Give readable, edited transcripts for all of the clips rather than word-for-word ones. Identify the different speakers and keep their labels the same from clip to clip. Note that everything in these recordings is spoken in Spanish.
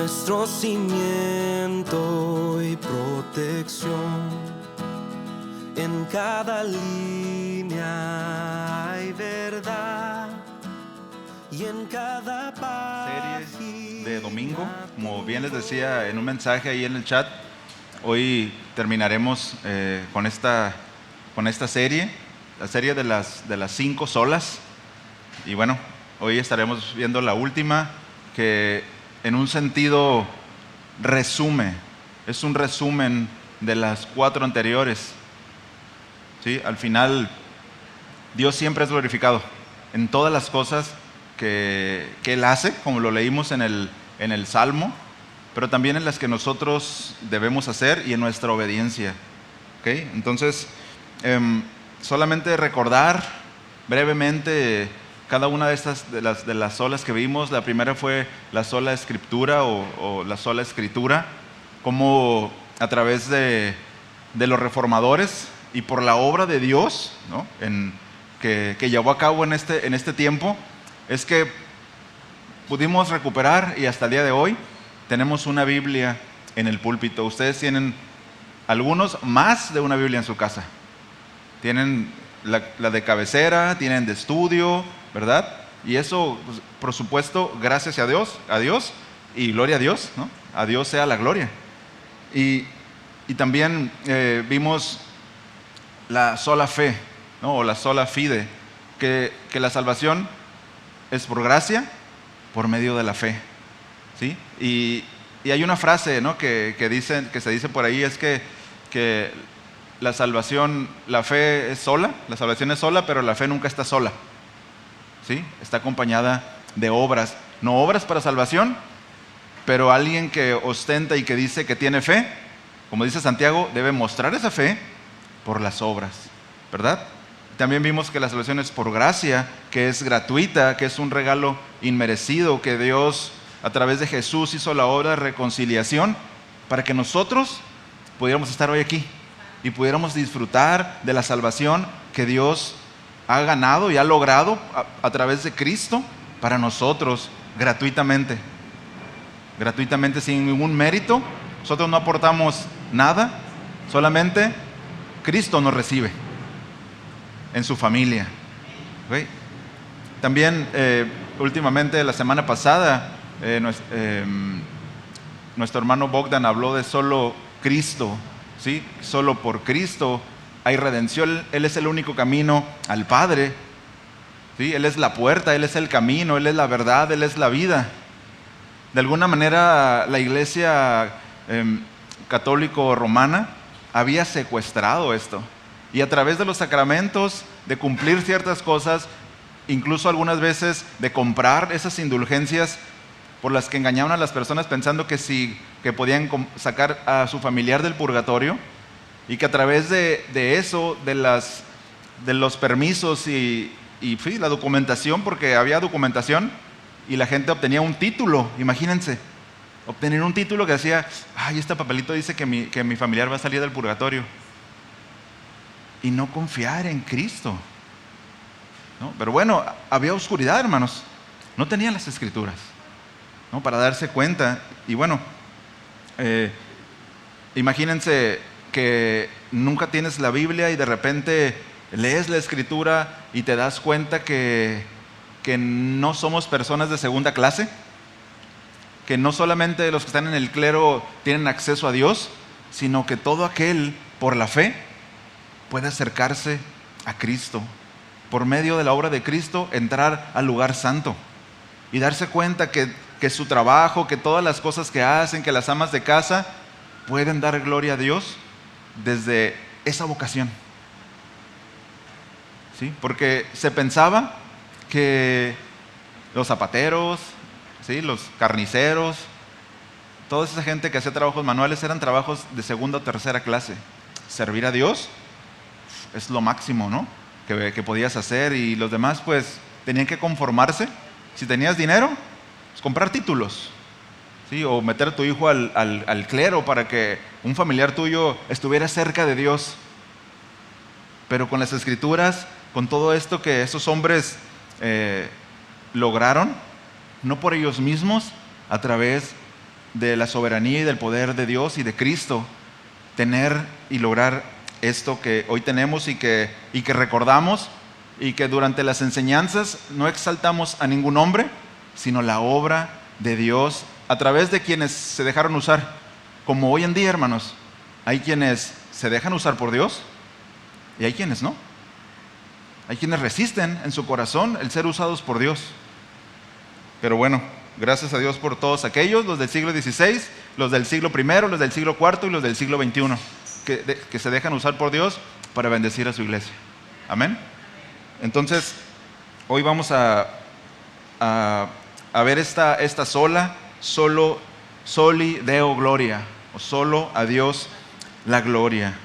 Speaker 1: nuestro cimiento y protección. En cada línea hay verdad y en cada página
Speaker 2: Serie de domingo, como bien les decía en un mensaje ahí en el chat, hoy terminaremos con esta serie, la serie de las 5 solas. Y bueno, hoy estaremos viendo la última, que en un sentido es un resumen de las 4 anteriores. ¿Sí? Al final, Dios siempre es glorificado en todas las cosas que Él hace, como lo leímos en el Salmo, pero también en las que nosotros debemos hacer y en nuestra obediencia. ¿Okay? Entonces, solamente recordar brevemente cada una de las solas que vimos. La primera fue la sola escritura o la sola escritura, como a través de los reformadores y por la obra de Dios, ¿no? que llevó a cabo en este tiempo, es que pudimos recuperar y hasta el día de hoy tenemos una Biblia en el púlpito. Ustedes tienen algunos más de una Biblia en su casa. Tienen la de cabecera, tienen de estudio, ¿verdad? Y eso, pues, por supuesto, gracias a Dios y gloria a Dios, ¿no? A Dios sea la gloria. Y también vimos la sola fe, ¿no? O la sola fide, que la salvación es por gracia, por medio de la fe, ¿sí? Y hay una frase, ¿no? que se dice por ahí, es que la salvación, la fe es sola, la salvación es sola, pero la fe nunca está sola, ¿sí? Está acompañada de obras, no obras para salvación, pero alguien que ostenta y que dice que tiene fe, como dice Santiago, debe mostrar esa fe por las obras, ¿verdad? También vimos que la salvación es por gracia, que es gratuita, que es un regalo inmerecido, que Dios a través de Jesús hizo la obra de reconciliación para que nosotros pudiéramos estar hoy aquí y pudiéramos disfrutar de la salvación que Dios ha ganado y ha logrado a través de Cristo para nosotros gratuitamente, sin ningún mérito. Nosotros no aportamos nada, solamente Cristo nos recibe en su familia. ¿Okay? También últimamente, la semana pasada, nuestro hermano Bogdan habló de solo Cristo, ¿sí? Solo por Cristo hay redención. Él es el único camino al Padre, ¿sí? Él es la puerta, Él es el camino, Él es la verdad, Él es la vida. De alguna manera la iglesia católico romana había secuestrado esto, y a través de los sacramentos, de cumplir ciertas cosas, incluso algunas veces de comprar esas indulgencias por las que engañaban a las personas pensando que podían sacar a su familiar del purgatorio, y que a través de eso, de los permisos y la documentación, porque había documentación y la gente obtenía un título. Imagínense, obtener un título que decía, ay, este papelito dice que mi familiar va a salir del purgatorio, y no confiar en Cristo, ¿no? Pero bueno, había oscuridad, hermanos, no tenían las escrituras, ¿no? Para darse cuenta. Y bueno, imagínense que nunca tienes la Biblia y de repente lees la escritura y te das cuenta que no somos personas de segunda clase, que no solamente los que están en el clero tienen acceso a Dios, sino que todo aquel por la fe puede acercarse a Cristo, por medio de la obra de Cristo, entrar al lugar santo y darse cuenta que su trabajo, que todas las cosas que hacen, que las amas de casa pueden dar gloria a Dios desde esa vocación, ¿sí? Porque se pensaba que los zapateros, ¿sí? Los carniceros, toda esa gente que hacía trabajos manuales eran trabajos de segunda o tercera clase. Servir a Dios es lo máximo, ¿no? que podías hacer, y los demás pues tenían que conformarse. Si tenías dinero, pues comprar títulos, ¿sí? O meter a tu hijo al clero para que un familiar tuyo estuviera cerca de Dios. Pero con las escrituras, con todo esto que esos hombres lograron, no por ellos mismos, a través de la soberanía y del poder de Dios y de Cristo, tener y lograr esto que hoy tenemos y que recordamos, y que durante las enseñanzas no exaltamos a ningún hombre, sino la obra de Dios a través de quienes se dejaron usar. Como hoy en día, hermanos, hay quienes se dejan usar por Dios y hay quienes no. Hay quienes resisten en su corazón el ser usados por Dios. Pero bueno, gracias a Dios por todos aquellos, los del siglo XVI, los del siglo I, los del siglo IV y los del siglo XXI, que se dejan usar por Dios para bendecir a su iglesia. Amén. Entonces, hoy vamos a ver esta solo soli Deo gloria, o solo a Dios la gloria.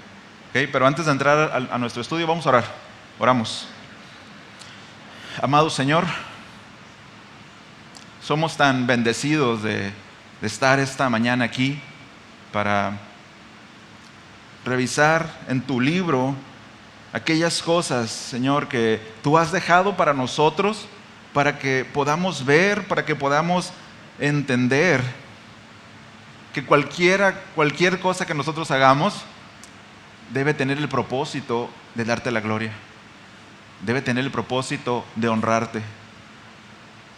Speaker 2: ¿Okay? Pero antes de entrar a nuestro estudio, vamos a orar. Oramos. Amado Señor, somos tan bendecidos de estar esta mañana aquí para revisar en tu libro aquellas cosas, Señor, que tú has dejado para nosotros, para que podamos ver, para que podamos entender que cualquier cosa que nosotros hagamos debe tener el propósito de darte la gloria, debe tener el propósito de honrarte.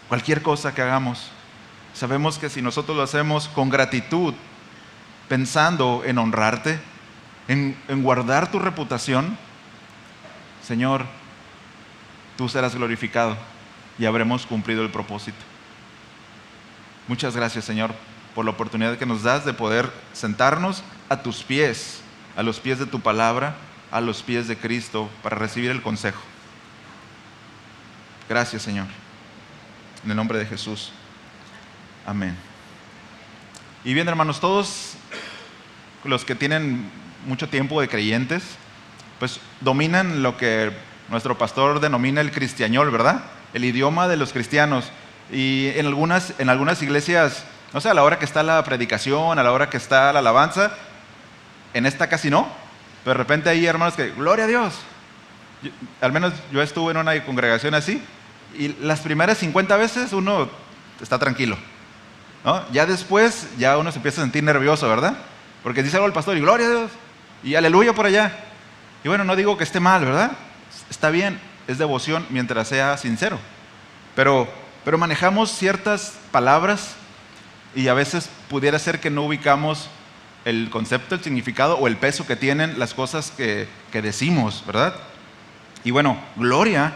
Speaker 2: Cualquier cosa que hagamos, sabemos que si nosotros lo hacemos con gratitud, pensando en honrarte, en guardar tu reputación, Señor, tú serás glorificado y habremos cumplido el propósito. Muchas gracias, Señor, por la oportunidad que nos das de poder sentarnos a tus pies, a los pies de tu palabra, a los pies de Cristo, para recibir el consejo. Gracias, Señor. En el nombre de Jesús. Amén. Y bien, hermanos, todos los que tienen mucho tiempo de creyentes, pues dominan lo que nuestro pastor denomina el cristiañol, ¿verdad? El idioma de los cristianos. Y en algunas iglesias, no sé, a la hora que está la predicación, a la hora que está la alabanza, en esta casi no, pero de repente hay hermanos que, gloria a Dios. Al menos yo estuve en una congregación así, y las primeras 50 veces uno está tranquilo, ¿no? Ya después, ya uno se empieza a sentir nervioso, ¿verdad? Porque dice algo el pastor y gloria a Dios, y aleluya por allá. Y bueno, no digo que esté mal, ¿verdad? Está bien, es devoción mientras sea sincero. Pero manejamos ciertas palabras y a veces pudiera ser que no ubicamos el concepto, el significado o el peso que tienen las cosas que decimos, ¿verdad? Y bueno, gloria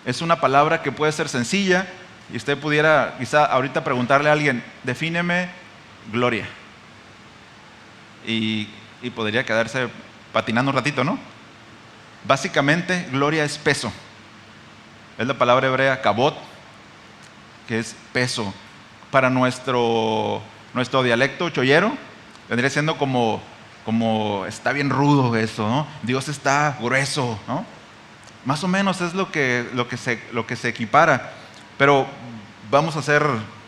Speaker 2: es una palabra que puede ser sencilla y usted pudiera quizá ahorita preguntarle a alguien, defíneme gloria. Y podría quedarse patinando un ratito, ¿no? Básicamente, gloria es peso. Es la palabra hebrea kabot, que es peso. Para nuestro dialecto chollero, vendría siendo como está bien rudo eso, ¿no? Dios está grueso, ¿no? Más o menos es lo que se equipara. Pero vamos a ser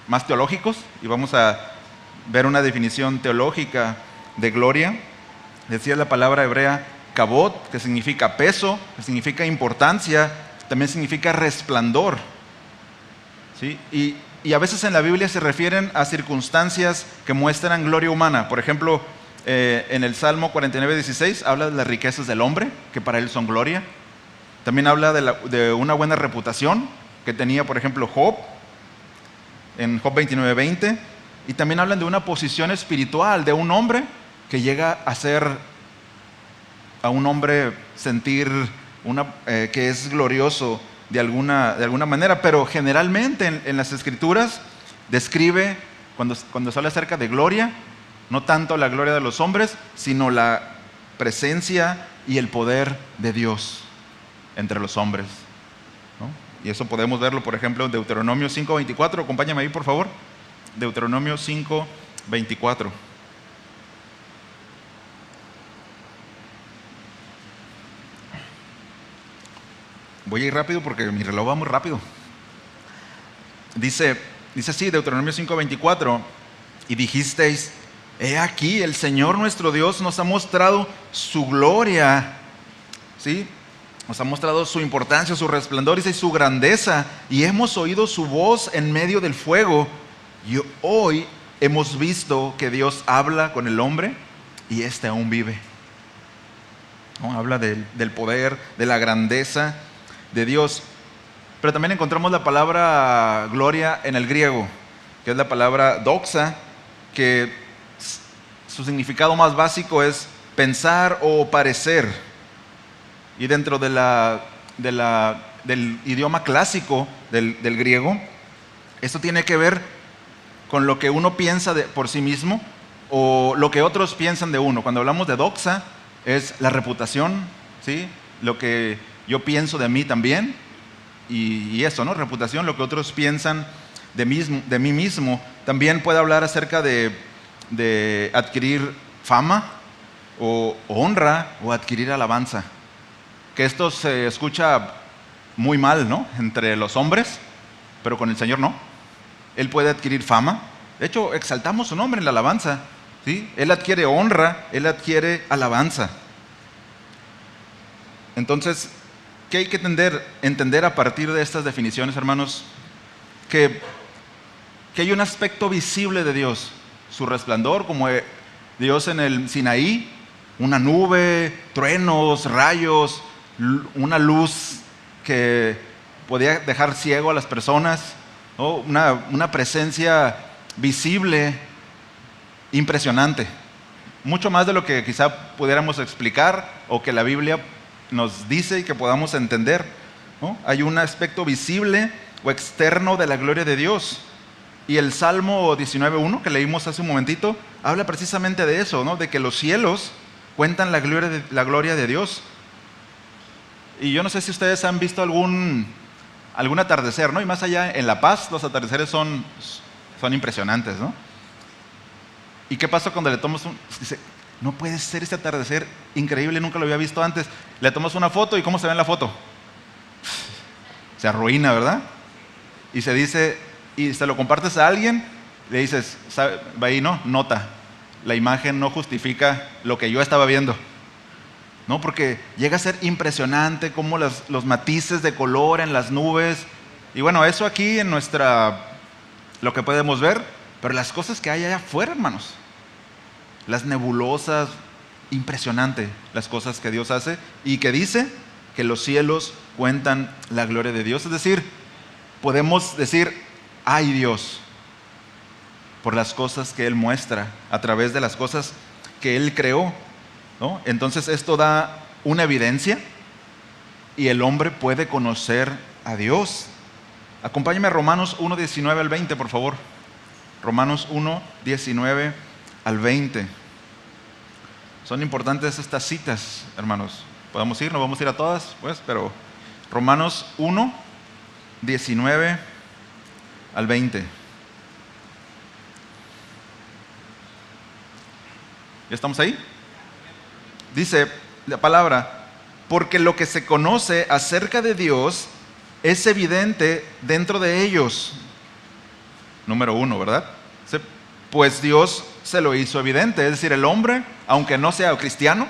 Speaker 2: más teológicos y vamos a ver una definición teológica de gloria. Decía la palabra hebrea kabot, que significa peso, que significa importancia, también significa resplandor, ¿sí? Y a veces en la Biblia se refieren a circunstancias que muestran gloria humana. Por ejemplo, en el Salmo 49:16 habla de las riquezas del hombre, que para él son gloria. También habla de una buena reputación que tenía, por ejemplo, Job, en Job 29:20. Y también hablan de una posición espiritual de un hombre que llega a ser a un hombre sentir que es glorioso de alguna manera, pero generalmente en las Escrituras describe, cuando se habla acerca de gloria, no tanto la gloria de los hombres, sino la presencia y el poder de Dios entre los hombres, ¿no? Y eso podemos verlo, por ejemplo, en Deuteronomio 5:24. Acompáñame ahí, por favor. Deuteronomio 5:24. Voy a ir rápido porque mi reloj va muy rápido. Dice así, Deuteronomio 5:24, y dijisteis, he aquí, el Señor nuestro Dios nos ha mostrado su gloria, ¿sí? Nos ha mostrado su importancia, su resplandor y su grandeza, y hemos oído su voz en medio del fuego, y hoy hemos visto que Dios habla con el hombre y éste aún vive. ¿No? Habla del poder, de la grandeza de Dios. Pero también encontramos la palabra gloria en el griego, que es la palabra doxa, que su significado más básico es pensar o parecer. Y dentro del idioma clásico del griego, esto tiene que ver con lo que uno piensa por sí mismo o lo que otros piensan de uno. Cuando hablamos de doxa, es la reputación, ¿sí? Lo que yo pienso de mí también, y eso, ¿no? Reputación, lo que otros piensan de mí mismo. También puede hablar acerca de adquirir fama o honra o adquirir alabanza. Que esto se escucha muy mal, ¿no? Entre los hombres, pero con el Señor no. Él puede adquirir fama. De hecho, exaltamos su nombre en la alabanza, ¿sí? Él adquiere honra, Él adquiere alabanza. Entonces, ¿qué hay que entender a partir de estas definiciones, hermanos? Que hay un aspecto visible de Dios, su resplandor, como Dios en el Sinaí, una nube, truenos, rayos, una luz que podía dejar ciego a las personas, ¿no? Una presencia visible, impresionante, mucho más de lo que quizá pudiéramos explicar o que la Biblia nos dice y que podamos entender, ¿no? Hay un aspecto visible o externo de la gloria de Dios. Y el Salmo 19:1 que leímos hace un momentito habla precisamente de eso, ¿no? De que los cielos cuentan la gloria de Dios. Y yo no sé si ustedes han visto algún atardecer, ¿no? Y más allá en La Paz los atardeceres son impresionantes, ¿no? ¿Y qué pasa cuando le tomas dice, no puede ser este atardecer increíble, nunca lo había visto antes? Le tomas una foto y ¿cómo se ve en la foto? Se arruina, ¿verdad? Y se dice, y se lo compartes a alguien, le dices, va ahí, ¿no? Nota, la imagen no justifica lo que yo estaba viendo, ¿no? Porque llega a ser impresionante como los matices de color en las nubes. Y bueno, eso aquí en lo que podemos ver, pero las cosas que hay allá afuera, hermanos, las nebulosas, impresionante las cosas que Dios hace y que dice que los cielos cuentan la gloria de Dios. Es decir, podemos decir, ay Dios, por las cosas que Él muestra a través de las cosas que Él creó, ¿no? Entonces esto da una evidencia y el hombre puede conocer a Dios. Acompáñame a Romanos 1:19 al 20, por favor. Romanos 1:19 al 20. Son importantes estas citas, hermanos. ¿Podemos ir? No vamos a ir a todas, pues, pero Romanos 1:19 al 20. ¿Ya estamos ahí? Dice la palabra, porque lo que se conoce acerca de Dios es evidente dentro de ellos. Número 1, ¿verdad? Pues Dios se lo hizo evidente. Es decir, el hombre, aunque no sea cristiano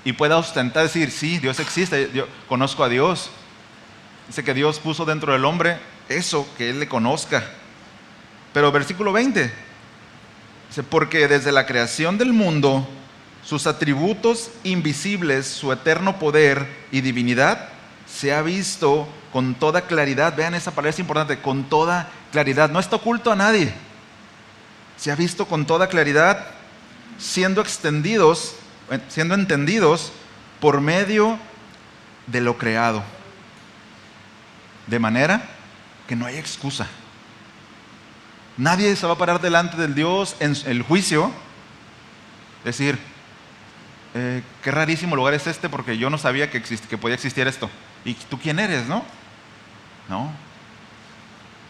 Speaker 2: y pueda ostentar, decir, sí, Dios existe, yo conozco a Dios. Dice que Dios puso dentro del hombre eso, que Él le conozca. Pero versículo 20, dice, porque desde la creación del mundo, sus atributos invisibles, su eterno poder y divinidad, se ha visto con toda claridad. Vean esa palabra, es importante, con toda claridad. No está oculto a nadie. Se ha visto con toda claridad, siendo entendidos por medio de lo creado. De manera que no hay excusa. Nadie se va a parar delante del Dios en el juicio, decir, qué rarísimo lugar es este porque yo no sabía que podía existir esto. ¿Y tú quién eres, no? No.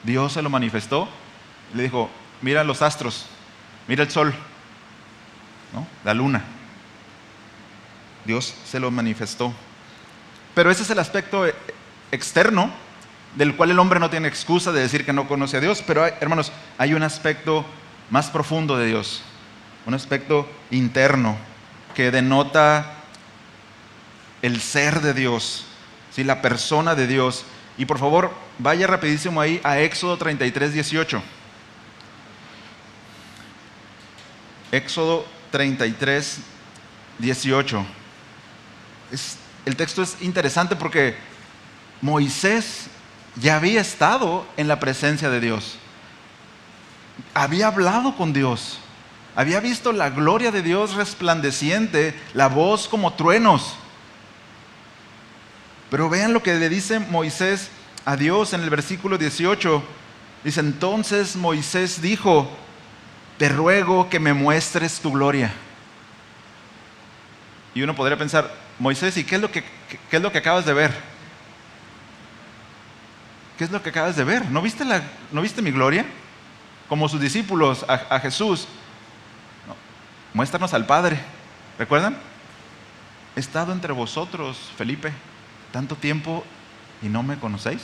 Speaker 2: Dios se lo manifestó, le dijo, mira los astros, mira el sol, ¿no? La luna. Dios se lo manifestó. Pero ese es el aspecto externo del cual el hombre no tiene excusa de decir que no conoce a Dios. Pero hermanos, hay un aspecto más profundo de Dios, un aspecto interno que denota el ser de Dios, ¿sí? La persona de Dios. Y por favor, vaya rapidísimo ahí a Éxodo 33:18. Éxodo 33, 18. El texto es interesante porque Moisés ya había estado en la presencia de Dios. Había hablado con Dios. Había visto la gloria de Dios resplandeciente, la voz como truenos. Pero vean lo que le dice Moisés a Dios en el versículo 18. Dice, entonces Moisés dijo, te ruego que me muestres tu gloria. Y uno podría pensar, Moisés, ¿y qué es lo que acabas de ver? ¿Qué es lo que acabas de ver? ¿No viste mi gloria? Como sus discípulos a Jesús. No, muéstranos al Padre. ¿Recuerdan? He estado entre vosotros, Felipe, tanto tiempo y no me conocéis.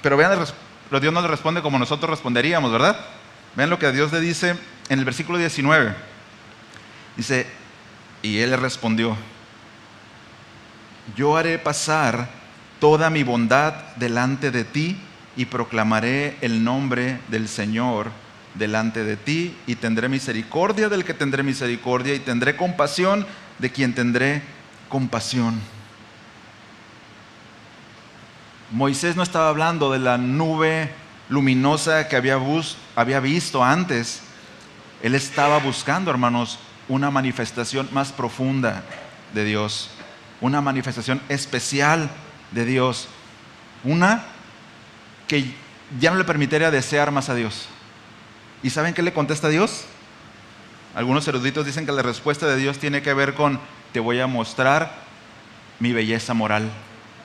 Speaker 2: Pero vean, Dios no le responde como nosotros responderíamos, ¿verdad? Vean lo que Dios le dice en el versículo 19. Dice, y él le respondió, yo haré pasar toda mi bondad delante de ti y proclamaré el nombre del Señor delante de ti y tendré misericordia del que tendré misericordia y tendré compasión de quien tendré compasión. Moisés no estaba hablando de la nube luminosa que había visto antes. Él estaba buscando, hermanos, una manifestación más profunda de Dios, una manifestación especial de Dios, una que ya no le permitiría desear más a Dios. ¿Y saben qué le contesta a Dios? Algunos eruditos dicen que la respuesta de Dios tiene que ver con, te voy a mostrar mi belleza moral,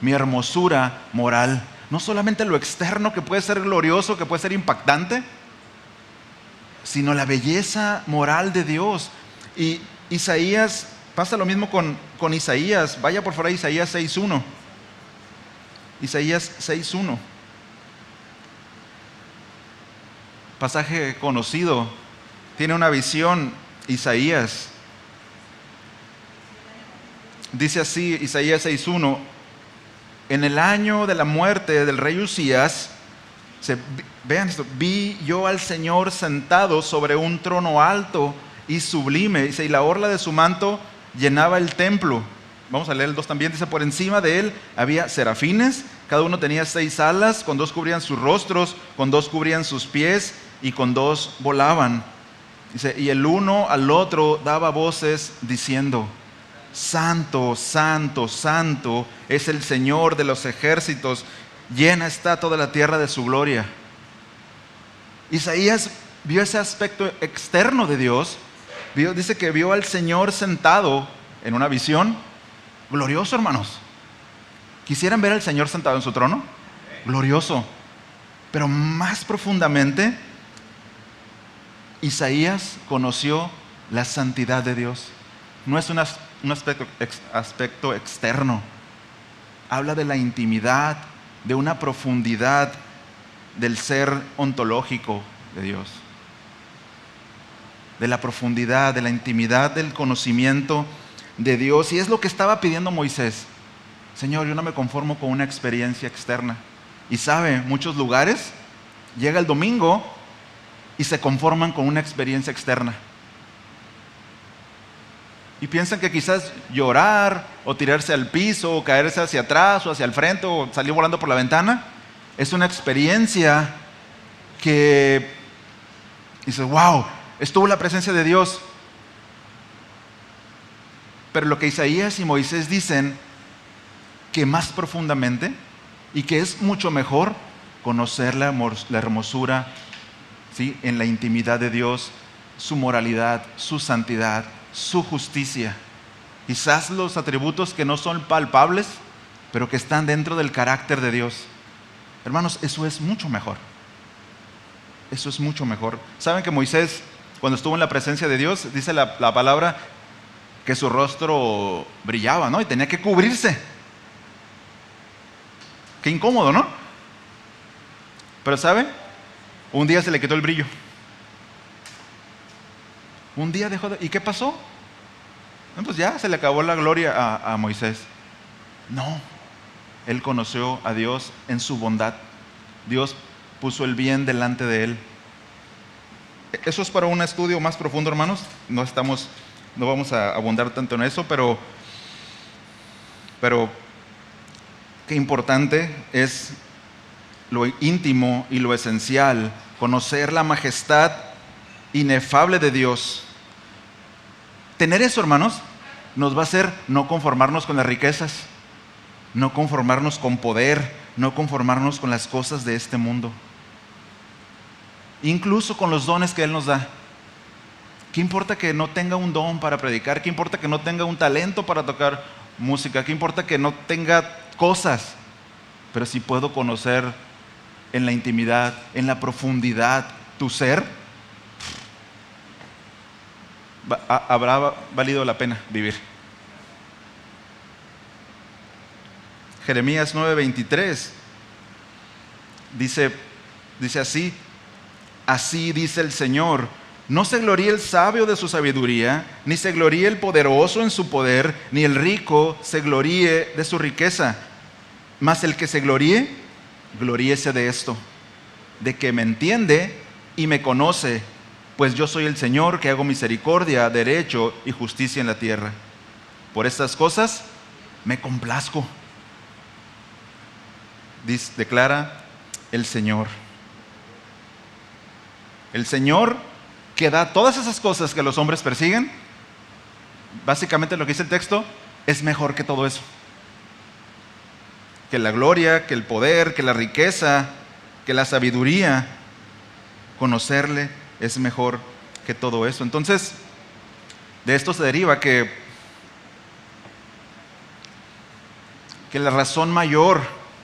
Speaker 2: mi hermosura moral. No solamente lo externo, que puede ser glorioso, que puede ser impactante, sino la belleza moral de Dios. Y Isaías, pasa lo mismo con Isaías. Vaya por favor a Isaías 6.1. Isaías 6.1. Pasaje conocido. Tiene una visión Isaías. Dice así Isaías 6.1. En el año de la muerte del rey Usías, vean esto, vi yo al Señor sentado sobre un trono alto y sublime, dice, y la orla de su manto llenaba el templo. Vamos a leer el 2 también, dice, por encima de él había serafines, cada uno tenía 6 alas, con 2 cubrían sus rostros, con 2 cubrían sus pies y con 2 volaban. Dice, y el uno al otro daba voces diciendo, santo, santo, santo es el Señor de los ejércitos, llena está toda la tierra de su gloria. Isaías vio ese aspecto externo de Dios. Dice que vio al Señor sentado en una visión glorioso, hermanos. ¿Quisieran ver al Señor sentado en su trono? Glorioso. Pero más profundamente, Isaías conoció la santidad de Dios. No es un aspecto externo. Habla de la intimidad, de una profundidad del ser ontológico de Dios. De la profundidad, de la intimidad del conocimiento de Dios. Y es lo que estaba pidiendo Moisés. Señor, yo no me conformo con una experiencia externa. Y sabe, muchos lugares llega el domingo y se conforman con una experiencia externa. Y piensan que quizás llorar o tirarse al piso o caerse hacia atrás o hacia el frente o salir volando por la ventana es una experiencia que dices, wow, estuvo la presencia de Dios. Pero lo que Isaías y Moisés dicen, que más profundamente y que es mucho mejor conocer la hermosura, ¿sí?, en la intimidad de Dios, su moralidad, su santidad, su justicia. Quizás los atributos que no son palpables, pero que están dentro del carácter de Dios. Hermanos, eso es mucho mejor. Eso es mucho mejor. ¿Saben que Moisés, cuando estuvo en la presencia de Dios, dice la palabra que su rostro brillaba, ¿no? Y tenía que cubrirse. Qué incómodo, ¿no? Pero ¿sabe? Un día se le quitó el brillo. Un día dejó de... ¿Y qué pasó? No, pues ya se le acabó la gloria a Moisés. No. Él conoció a Dios en su bondad. Dios puso el bien delante de él. Eso es para un estudio más profundo, hermanos. No vamos a abundar tanto en eso, pero qué importante es lo íntimo y lo esencial, conocer la majestad inefable de Dios. Tener eso, hermanos, nos va a hacer no conformarnos con las riquezas, no conformarnos con poder, no conformarnos con las cosas de este mundo, incluso con los dones que Él nos da. ¿Qué importa que no tenga un don para predicar? ¿Qué importa que no tenga un talento para tocar música? ¿Qué importa que no tenga cosas? Pero si puedo conocer en la intimidad, en la profundidad, tu ser, habrá valido la pena vivir. Jeremías 9:23 dice así: así dice el Señor, no se gloríe el sabio de su sabiduría, ni se gloríe el poderoso en su poder, ni el rico se gloríe de su riqueza. Mas el que se gloríe, gloríese de esto, de que me entiende y me conoce, pues yo soy el Señor que hago misericordia, derecho y justicia en la tierra. Por estas cosas me complazco, declara el Señor. El Señor que da todas esas cosas que los hombres persiguen, básicamente lo que dice el texto, es mejor que todo eso. Que la gloria, que el poder, que la riqueza, que la sabiduría, conocerle es mejor que todo eso. Entonces, de esto se deriva que la razón mayor,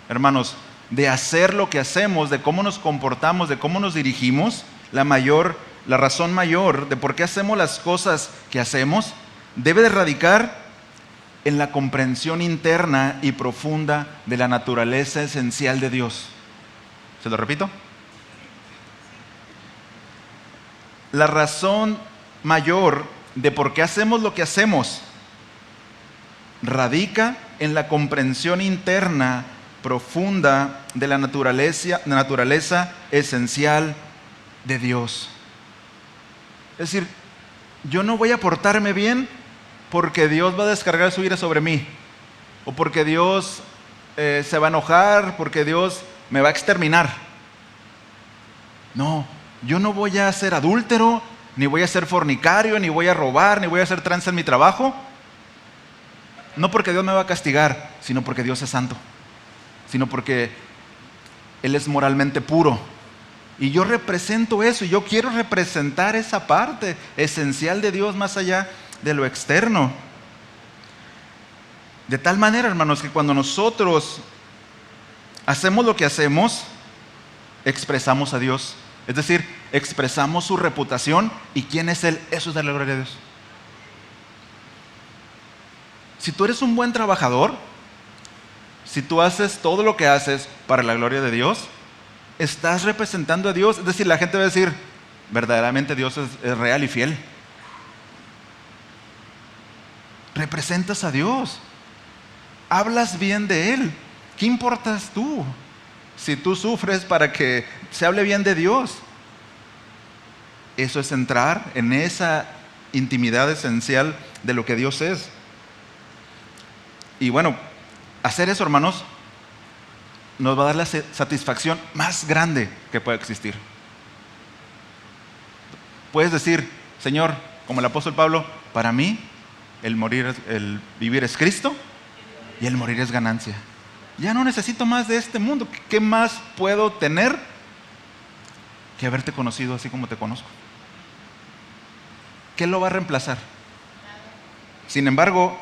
Speaker 2: hermanos, de hacer lo que hacemos, de cómo nos comportamos, de cómo nos dirigimos, la razón mayor de por qué hacemos las cosas que hacemos, debe de radicar en la comprensión interna y profunda de la naturaleza esencial de Dios. ¿Se lo repito? La razón mayor de por qué hacemos lo que hacemos radica en la comprensión interna profunda de la naturaleza esencial de Dios. Es decir, yo no voy a portarme bien porque Dios va a descargar su ira sobre mí, o porque Dios se va a enojar, porque Dios me va a exterminar. No, yo no voy a ser adúltero, ni voy a ser fornicario, ni voy a robar, ni voy a hacer tranza en mi trabajo. No porque Dios me va a castigar, sino porque Dios es santo, sino porque Él es moralmente puro. Y yo represento eso, y yo quiero representar esa parte esencial de Dios más allá de lo externo. De tal manera, hermanos, que cuando nosotros hacemos lo que hacemos, expresamos a Dios. Es decir, expresamos su reputación y quién es Él. Eso es darle gloria a Dios. Si tú eres un buen trabajador, si tú haces todo lo que haces para la gloria de Dios, estás representando a Dios. Es decir, la gente va a decir, verdaderamente Dios es real y fiel. Representas a Dios. Hablas bien de Él. ¿Qué importas tú? Si tú sufres para que se hable bien de Dios. Eso es entrar en esa intimidad esencial de lo que Dios es. Y bueno, hacer eso, hermanos, nos va a dar la satisfacción más grande que pueda existir. Puedes decir, Señor, como el apóstol Pablo, para mí el vivir es Cristo y el morir es ganancia. Ya no necesito más de este mundo. ¿Qué más puedo tener que haberte conocido así como te conozco? ¿Qué lo va a reemplazar? Sin embargo,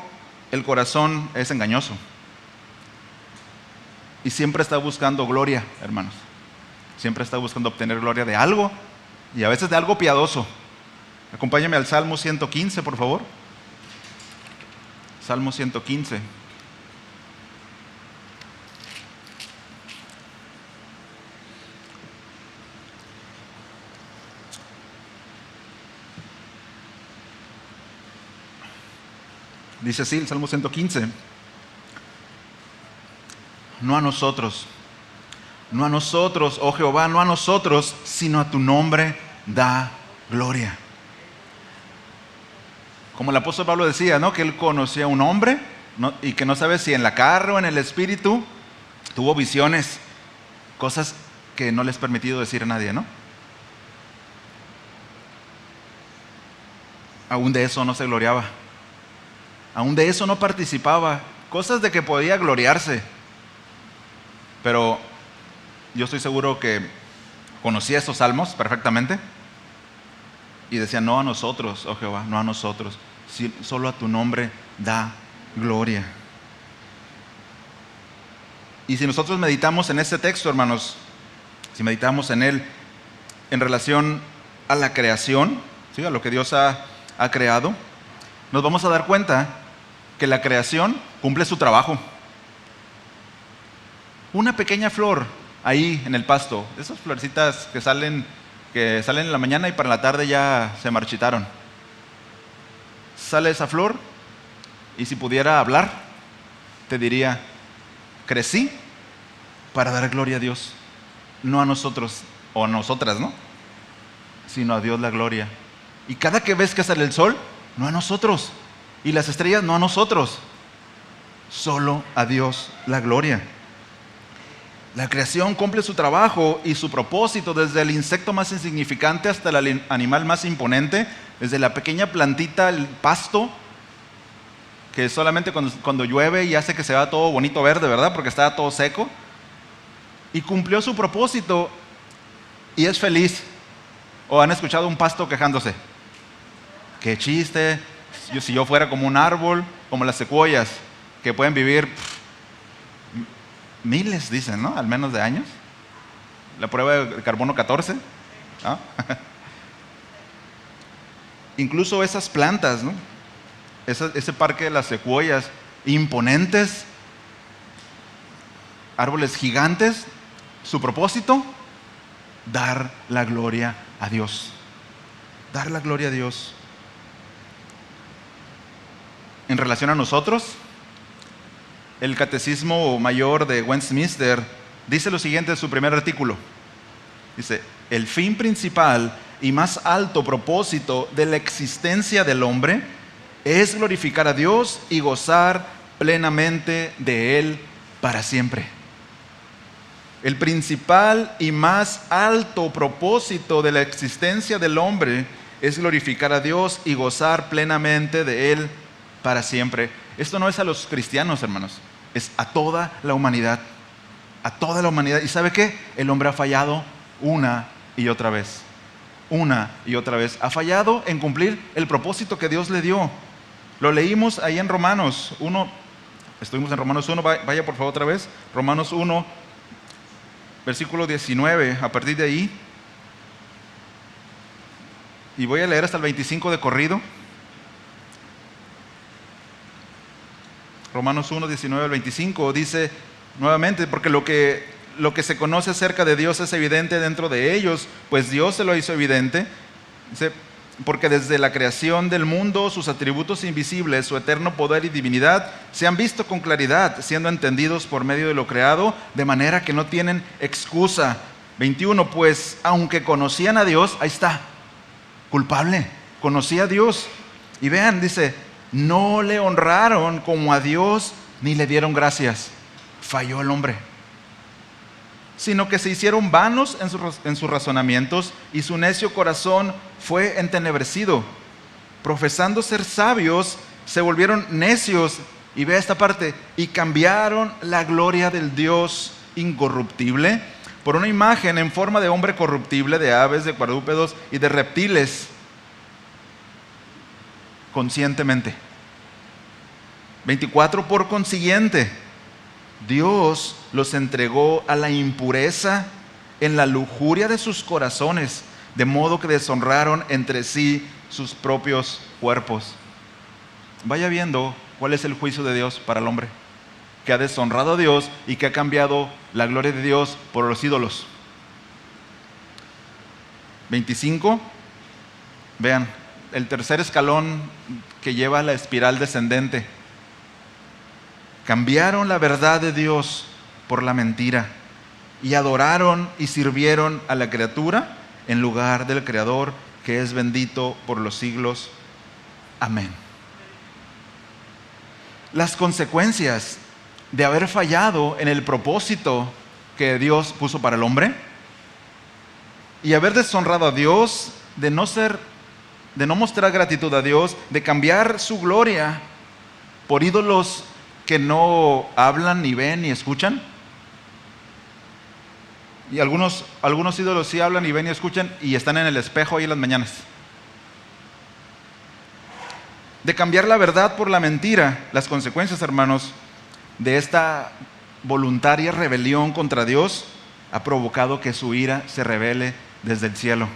Speaker 2: el corazón es engañoso y siempre está buscando gloria, hermanos. Siempre está buscando obtener gloria de algo, y a veces de algo piadoso. Acompáñame al Salmo 115, por favor. Salmo 115. Dice así el Salmo 115. No a nosotros, oh Jehová, no a nosotros, sino a tu nombre da gloria. Como el apóstol Pablo decía, ¿no? Que él conocía a un hombre, ¿no? Y que no sabe si en la carne o en el espíritu tuvo visiones, cosas que no les es permitido decir a nadie, ¿no? Aún de eso no se gloriaba, aún de eso no participaba, cosas de que podía gloriarse. Pero yo estoy seguro que conocía estos salmos perfectamente y decía: no a nosotros, oh Jehová, no a nosotros, solo a tu nombre da gloria. Y si nosotros meditamos en este texto, hermanos, si meditamos en él en relación a la creación, ¿sí? A lo que Dios ha creado, nos vamos a dar cuenta que la creación cumple su trabajo. Una pequeña flor ahí en el pasto, esas florecitas que salen en la mañana y para la tarde ya se marchitaron. Sale esa flor y si pudiera hablar, te diría: crecí para dar gloria a Dios, no a nosotros o a nosotras, ¿no? Sino a Dios la gloria. Y cada que ves que sale el sol, no a nosotros, y las estrellas, no a nosotros, solo a Dios la gloria. La creación cumple su trabajo y su propósito, desde el insecto más insignificante hasta el animal más imponente, desde la pequeña plantita, el pasto, que solamente cuando llueve y hace que se vea todo bonito verde, ¿verdad? Porque estaba todo seco. Y cumplió su propósito y es feliz. ¿O han escuchado un pasto quejándose? ¡Qué chiste! Si yo fuera como un árbol, como las secuoyas, que pueden vivir miles, dicen, ¿no? Al menos de años. La prueba de carbono 14, ¿no? Incluso esas plantas, ¿no? Ese parque de las secuoyas, imponentes, árboles gigantes, su propósito: dar la gloria a Dios. Dar la gloria a Dios. En relación a nosotros, el Catecismo Mayor de Westminster dice lo siguiente en su primer artículo. Dice: el fin principal y más alto propósito de la existencia del hombre es glorificar a Dios y gozar plenamente de Él para siempre. El principal y más alto propósito de la existencia del hombre es glorificar a Dios y gozar plenamente de Él para siempre. Esto no es a los cristianos, hermanos, es a toda la humanidad. A toda la humanidad. ¿Y sabe qué? El hombre ha fallado una y otra vez. Una y otra vez. Ha fallado en cumplir el propósito que Dios le dio. Lo leímos ahí en Romanos 1. Estuvimos en Romanos 1. Vaya por favor otra vez. Romanos 1, versículo 19. A partir de ahí. Y voy a leer hasta el 25 de corrido. Romanos 1, 19 al 25 dice nuevamente: porque lo que se conoce acerca de Dios es evidente dentro de ellos, pues Dios se lo hizo evidente. Dice: porque desde la creación del mundo sus atributos invisibles, su eterno poder y divinidad se han visto con claridad, siendo entendidos por medio de lo creado, de manera que no tienen excusa. 21, pues aunque conocían a Dios, ahí está, culpable, conocía a Dios. Y vean, dice: no le honraron como a Dios ni le dieron gracias. Falló el hombre. Sino que se hicieron vanos en sus razonamientos y su necio corazón fue entenebrecido. Profesando ser sabios, se volvieron necios. Y vea esta parte: y cambiaron la gloria del Dios incorruptible por una imagen en forma de hombre corruptible, de aves, de cuadrúpedos y de reptiles. Conscientemente. 24, por consiguiente, Dios los entregó a la impureza en la lujuria de sus corazones, de modo que deshonraron entre sí sus propios cuerpos. Vaya viendo cuál es el juicio de Dios para el hombre, que ha deshonrado a Dios y que ha cambiado la gloria de Dios por los ídolos. 25, vean, el tercer escalón que lleva a la espiral descendente. Cambiaron la verdad de Dios por la mentira y adoraron y sirvieron a la criatura en lugar del Creador, que es bendito por los siglos. Amén. Las consecuencias de haber fallado en el propósito que Dios puso para el hombre y haber deshonrado a Dios, de no mostrar gratitud a Dios, de cambiar su gloria por ídolos que no hablan, ni ven, ni escuchan. Y algunos ídolos sí hablan y ven y escuchan y están en el espejo ahí en las mañanas. De cambiar la verdad por la mentira. Las consecuencias, hermanos, de esta voluntaria rebelión contra Dios ha provocado que su ira se revele desde el cielo.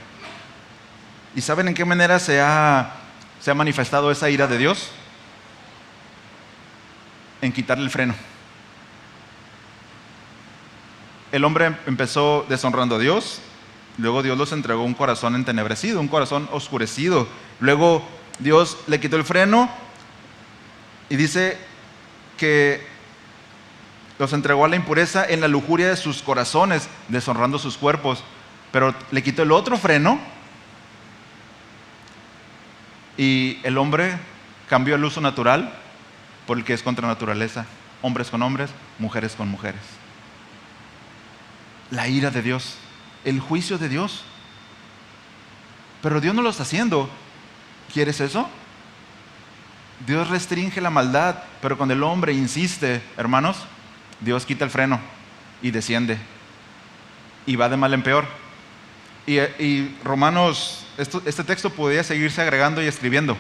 Speaker 2: ¿Y saben en qué manera se ha manifestado esa ira de Dios? En quitarle el freno. El hombre empezó deshonrando a Dios, luego Dios los entregó un corazón entenebrecido, un corazón oscurecido. Luego Dios le quitó el freno y dice que los entregó a la impureza en la lujuria de sus corazones, deshonrando sus cuerpos. Pero le quitó el otro freno y el hombre cambió el uso natural por el que es contra naturaleza. Hombres con hombres, mujeres con mujeres. La ira de Dios, el juicio de Dios. Pero Dios no lo está haciendo. ¿Quieres eso? Dios restringe la maldad, pero cuando el hombre insiste, hermanos, Dios quita el freno y desciende. Y va de mal en peor. Y Romanos, este texto podría seguirse agregando y escribiendo.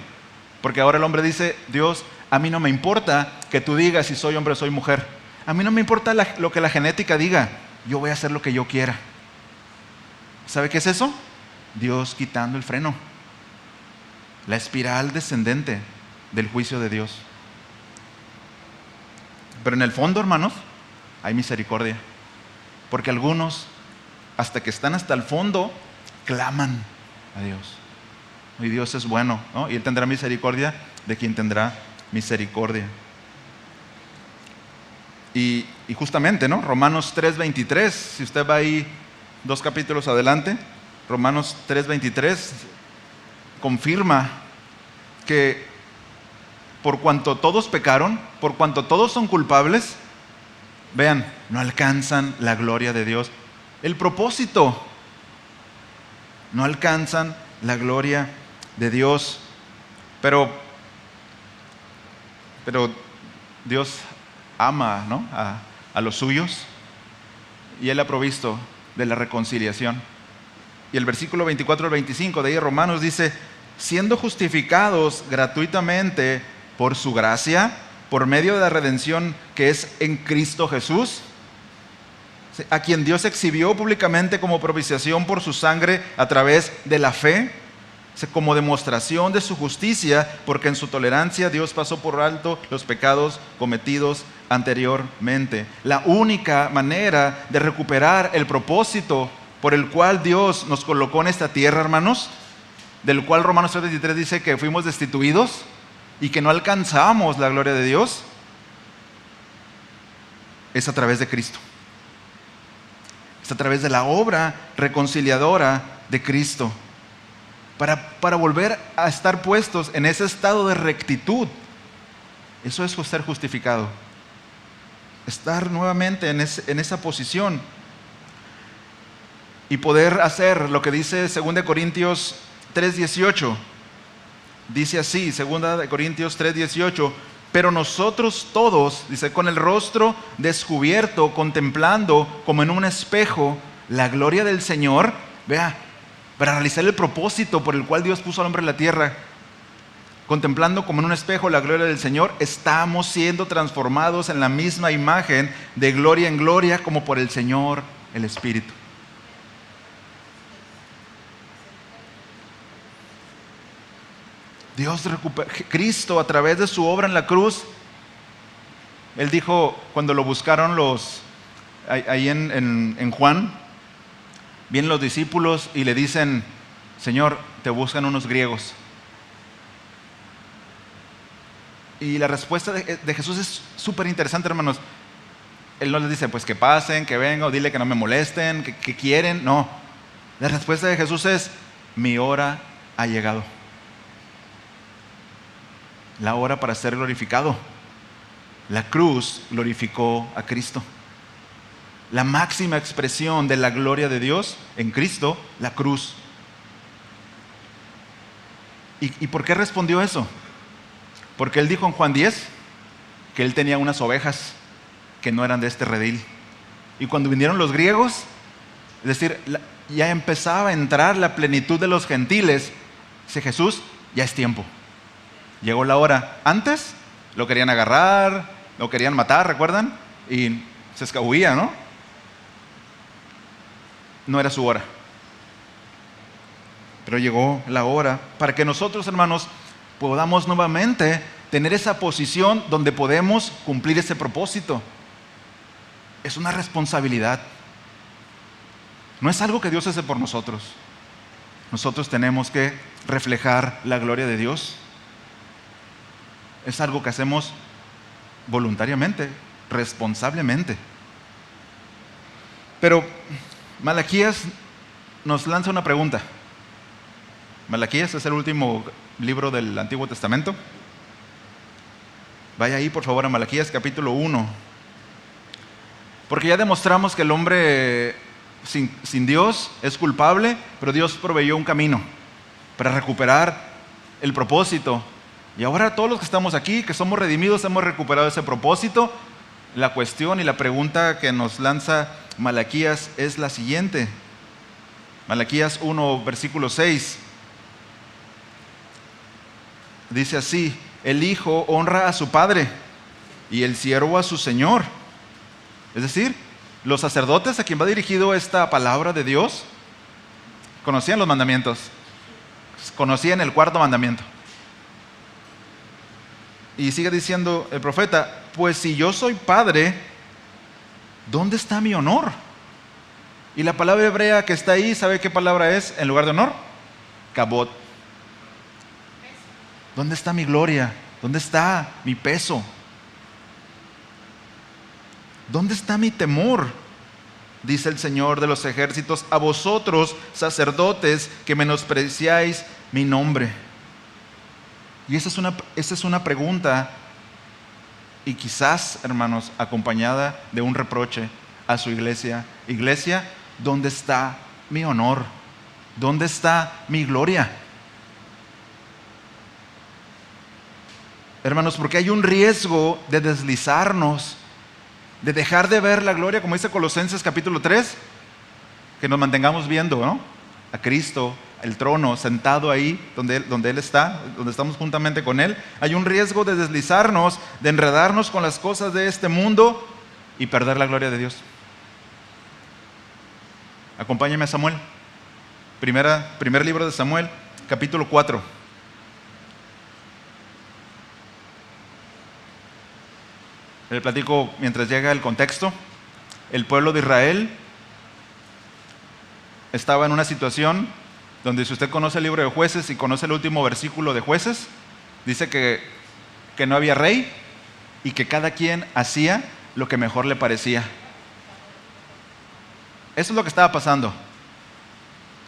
Speaker 2: Porque ahora el hombre dice, Dios, a mí no me importa que tú digas si soy hombre o soy mujer. A mí no me importa lo que la genética diga. Yo voy a hacer lo que yo quiera. ¿Sabe qué es eso? Dios quitando el freno. La espiral descendente del juicio de Dios. Pero en el fondo, hermanos, hay misericordia. Porque algunos, hasta que están hasta el fondo, claman a Dios. Y Dios es bueno, ¿no? Y Él tendrá misericordia de quien tendrá misericordia. Y justamente, ¿no? Romanos 3:23, si usted va ahí 2 capítulos adelante, Romanos 3:23 confirma que por cuanto todos pecaron, por cuanto todos son culpables, vean, no alcanzan la gloria de Dios. El propósito, no alcanzan la gloria de Dios. Pero Dios ama, ¿no? a los suyos y Él ha provisto de la reconciliación. Y el versículo 24 al 25 de ahí Romanos dice, siendo justificados gratuitamente por su gracia, por medio de la redención que es en Cristo Jesús, a quien Dios exhibió públicamente como propiciación por su sangre a través de la fe, como demostración de su justicia, porque en su tolerancia Dios pasó por alto los pecados cometidos anteriormente. La única manera de recuperar el propósito por el cual Dios nos colocó en esta tierra, hermanos, del cual Romanos 3:23 dice que fuimos destituidos y que no alcanzamos la gloria de Dios, es a través de Cristo. Es a través de la obra reconciliadora de Cristo. Para volver a estar puestos en ese estado de rectitud. Eso es ser justificado. Estar nuevamente en esa posición. Y poder hacer lo que dice 2 Corintios 3:18. Dice así, 2 Corintios 3:18. Pero nosotros todos, dice, con el rostro descubierto, contemplando como en un espejo la gloria del Señor. Vea, para realizar el propósito por el cual Dios puso al hombre en la tierra, contemplando como en un espejo la gloria del Señor, estamos siendo transformados en la misma imagen de gloria en gloria como por el Señor, el Espíritu. Dios recupera, Cristo a través de su obra en la cruz, Él dijo cuando lo buscaron ahí en Juan, vienen los discípulos y le dicen, Señor, te buscan unos griegos. Y la respuesta de Jesús es súper interesante, hermanos. Él no les dice, pues que pasen, que vengan, o dile que no me molesten, que quieren. No, la respuesta de Jesús es, mi hora ha llegado. La hora para ser glorificado. La cruz glorificó a Cristo. La máxima expresión de la gloria de Dios en Cristo, la cruz. ¿Y por qué respondió eso? Porque él dijo en Juan 10 que él tenía unas ovejas que no eran de este redil. Y cuando vinieron los griegos, es decir, ya empezaba a entrar la plenitud de los gentiles, dice Jesús, ya es tiempo. Llegó la hora. Antes lo querían agarrar, lo querían matar, ¿recuerdan? Y se escabullía, ¿no? No era su hora. Pero llegó la hora para que nosotros, hermanos, podamos nuevamente tener esa posición donde podemos cumplir ese propósito. Es una responsabilidad. No es algo que Dios hace por nosotros. Nosotros tenemos que reflejar la gloria de Dios. Es algo que hacemos voluntariamente, responsablemente. Pero Malaquías nos lanza una pregunta. Malaquías es el último libro del Antiguo Testamento. Vaya ahí por favor a Malaquías capítulo 1. Porque ya demostramos que el hombre sin Dios es culpable, pero Dios proveyó un camino para recuperar el propósito. Y ahora todos los que estamos aquí, que somos redimidos, hemos recuperado ese propósito. La cuestión y la pregunta que nos lanza Malaquías es la siguiente. Malaquías 1, versículo 6. Dice así: el hijo honra a su padre y el siervo a su señor. Es decir, los sacerdotes a quien va dirigido esta palabra de Dios conocían los mandamientos, conocían el cuarto mandamiento. Y sigue diciendo el profeta: pues si yo soy padre, ¿dónde está mi honor? Y la palabra hebrea que está ahí, ¿sabe qué palabra es en lugar de honor? Kabod. ¿Dónde está mi gloria? ¿Dónde está mi peso? ¿Dónde está mi temor? Dice el Señor de los ejércitos a vosotros, sacerdotes, que menospreciáis mi nombre. Y esa es una pregunta, y quizás, hermanos, acompañada de un reproche a su iglesia. Iglesia, ¿dónde está mi honor? ¿Dónde está mi gloria? Hermanos, porque hay un riesgo de deslizarnos, de dejar de ver la gloria, como dice Colosenses capítulo 3, que nos mantengamos viendo, ¿no?, a Cristo, el trono, sentado ahí donde Él está, donde estamos juntamente con Él. Hay un riesgo de deslizarnos, de enredarnos con las cosas de este mundo y perder la gloria de Dios. Acompáñame a Samuel, primer libro de Samuel, capítulo 4. Les platico mientras llega el contexto. El pueblo de Israel estaba en una situación donde, si usted conoce el libro de Jueces y conoce el último versículo de Jueces, dice que no había rey y que cada quien hacía lo que mejor le parecía. Eso es lo que estaba pasando.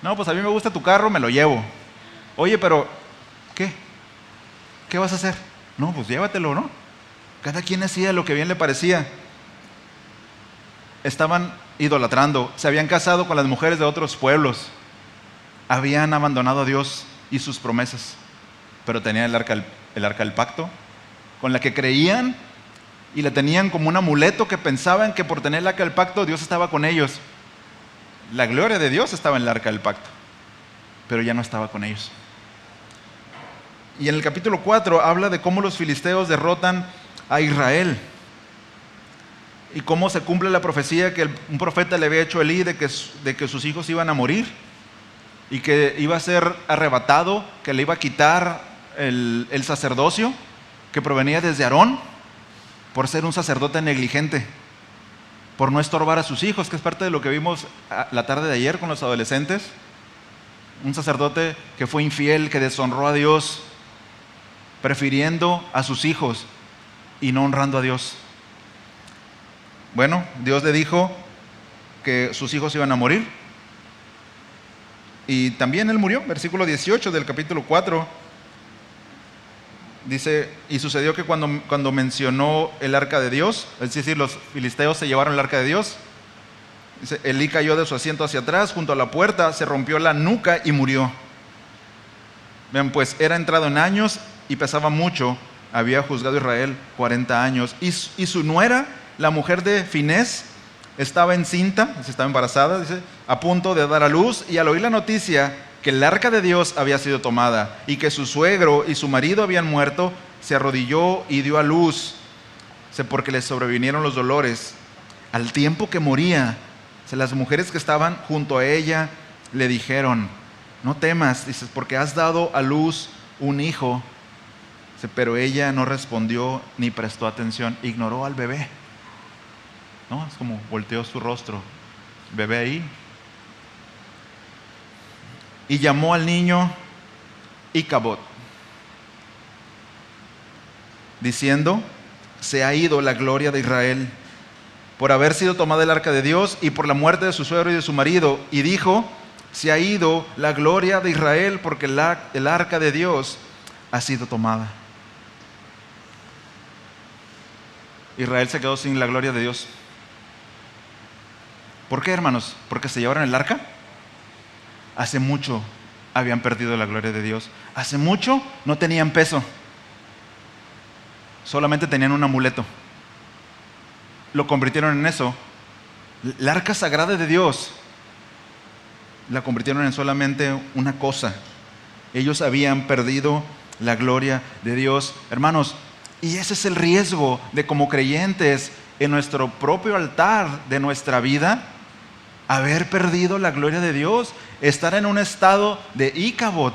Speaker 2: No, pues a mí me gusta tu carro, me lo llevo. Oye, pero ¿qué? ¿Qué vas a hacer? No, pues llévatelo, ¿no? Cada quien hacía lo que bien le parecía. Estaban idolatrando, se habían casado con las mujeres de otros pueblos, habían abandonado a Dios y sus promesas, pero tenían el arca del pacto, con la que creían y la tenían como un amuleto, que pensaban que por tener el arca del pacto Dios estaba con ellos. La gloria de Dios estaba en el arca del pacto, pero ya no estaba con ellos. Y en el capítulo 4 habla de cómo los filisteos derrotan a Israel y cómo se cumple la profecía que un profeta le había hecho a Elí de que sus hijos iban a morir y que iba a ser arrebatado, que le iba a quitar el sacerdocio que provenía desde Aarón por ser un sacerdote negligente, por no estorbar a sus hijos, que es parte de lo que vimos la tarde de ayer con los adolescentes. Un sacerdote que fue infiel, que deshonró a Dios, prefiriendo a sus hijos y no honrando a Dios. Bueno, Dios le dijo que sus hijos iban a morir Y también él murió. Versículo 18 del capítulo 4. Dice, y sucedió que cuando mencionó el arca de Dios, es decir, los filisteos se llevaron el arca de Dios, dice, Elí cayó de su asiento hacia atrás, junto a la puerta, se rompió la nuca y murió. Vean, pues era entrado en años y pesaba mucho, había juzgado a Israel 40 años. Y su nuera, la mujer de Finés, estaba encinta, estaba embarazada, dice, a punto de dar a luz, y al oír la noticia que el arca de Dios había sido tomada y que su suegro y su marido habían muerto, se arrodilló y dio a luz, porque le sobrevinieron los dolores. Al tiempo que moría, las mujeres que estaban junto a ella le dijeron, no temas, dices, porque has dado a luz un hijo. Pero ella no respondió ni prestó atención, ignoró al bebé. ¿No? Es como volteó su rostro, bebé ahí. Y llamó al niño Icabod, diciendo, se ha ido la gloria de Israel por haber sido tomada el arca de Dios y por la muerte de su suegro y de su marido. Y dijo, se ha ido la gloria de Israel porque el arca de Dios ha sido tomada. Israel se quedó sin la gloria de Dios. ¿Por qué, hermanos? ¿Porque se llevaron el arca? Hace mucho habían perdido la gloria de Dios. Hace mucho no tenían peso. Solamente tenían un amuleto. Lo convirtieron en eso. La arca sagrada de Dios la convirtieron en solamente una cosa. Ellos habían perdido la gloria de Dios. Hermanos, y ese es el riesgo de como creyentes en nuestro propio altar de nuestra vida, haber perdido la gloria de Dios, estar en un estado de Icabod,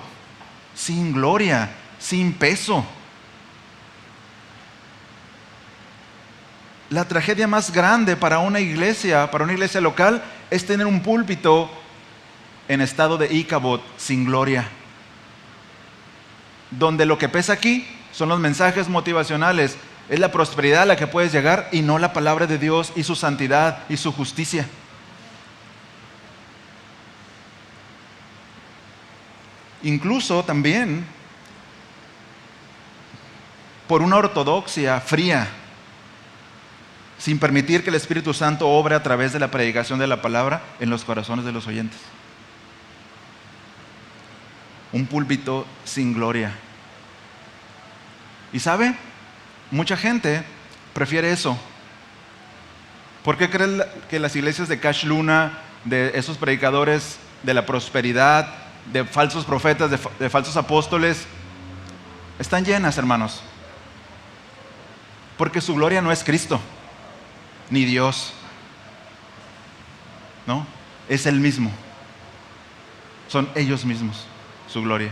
Speaker 2: sin gloria, sin peso. La tragedia más grande para una iglesia local, es tener un púlpito en estado de Icabod, sin gloria. Donde lo que pesa aquí son los mensajes motivacionales, es la prosperidad a la que puedes llegar y no la palabra de Dios y su santidad y su justicia. Incluso también por una ortodoxia fría, sin permitir que el Espíritu Santo obre a través de la predicación de la palabra en los corazones de los oyentes. Un púlpito sin gloria. ¿Y sabe? Mucha gente prefiere eso. ¿Por qué creen que las iglesias de Cash Luna, de esos predicadores de la prosperidad, de falsos profetas, de falsos apóstoles, están llenas, hermanos? Porque su gloria no es Cristo, ni Dios. ¿No? Es Él mismo. Son ellos mismos, su gloria.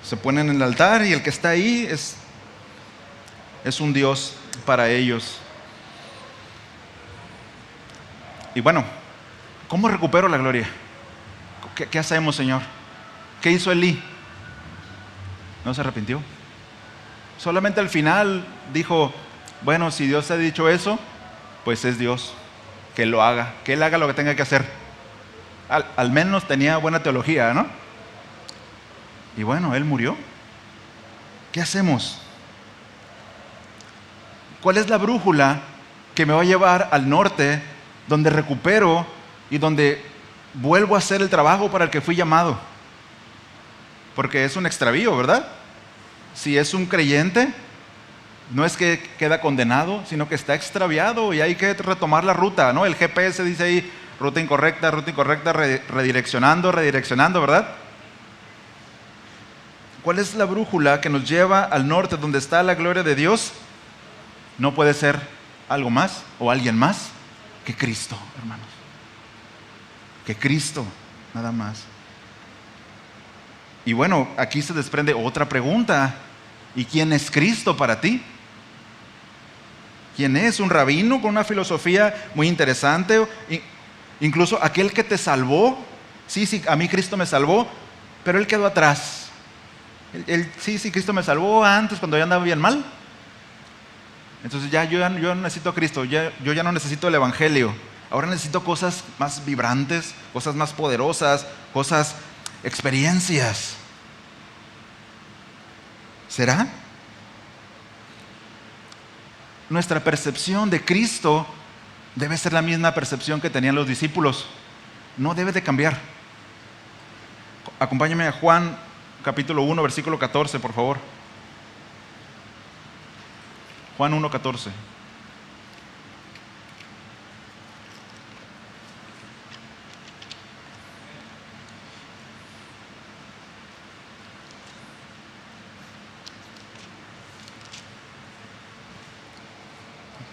Speaker 2: Se ponen en el altar y el que está ahí es un Dios para ellos. Y bueno, ¿cómo recupero la gloria? ¿Qué hacemos, Señor? ¿Qué hizo Elí? No se arrepintió. Solamente al final dijo, bueno, si Dios ha dicho eso, pues es Dios, que lo haga, que Él haga lo que tenga que hacer. Al menos tenía buena teología, ¿no? Y bueno, Él murió. ¿Qué hacemos? ¿Cuál es la brújula que me va a llevar al norte, donde recupero y donde vuelvo a hacer el trabajo para el que fui llamado? Porque es un extravío, ¿verdad? Si es un creyente, no es que queda condenado, sino que está extraviado y hay que retomar la ruta, ¿no? El GPS dice ahí, ruta incorrecta, redireccionando, ¿verdad? ¿Cuál es la brújula que nos lleva al norte, donde está la gloria de Dios? No puede ser algo más o alguien más que Cristo, hermanos. Que Cristo, nada más. Y bueno, aquí se desprende otra pregunta. ¿Y quién es Cristo para ti? ¿Quién es? ¿Un rabino con una filosofía muy interesante? Incluso aquel que te salvó. Sí, a mí Cristo me salvó, pero Él quedó atrás. Sí, Cristo me salvó antes, cuando yo andaba bien mal. Entonces yo no necesito a Cristo, yo ya no necesito el Evangelio. Ahora necesito cosas más vibrantes, cosas más poderosas, experiencias. ¿Será? Nuestra percepción de Cristo debe ser la misma percepción que tenían los discípulos. No debe de cambiar. Acompáñame a Juan capítulo 1, versículo 14, por favor. Juan 1, 14.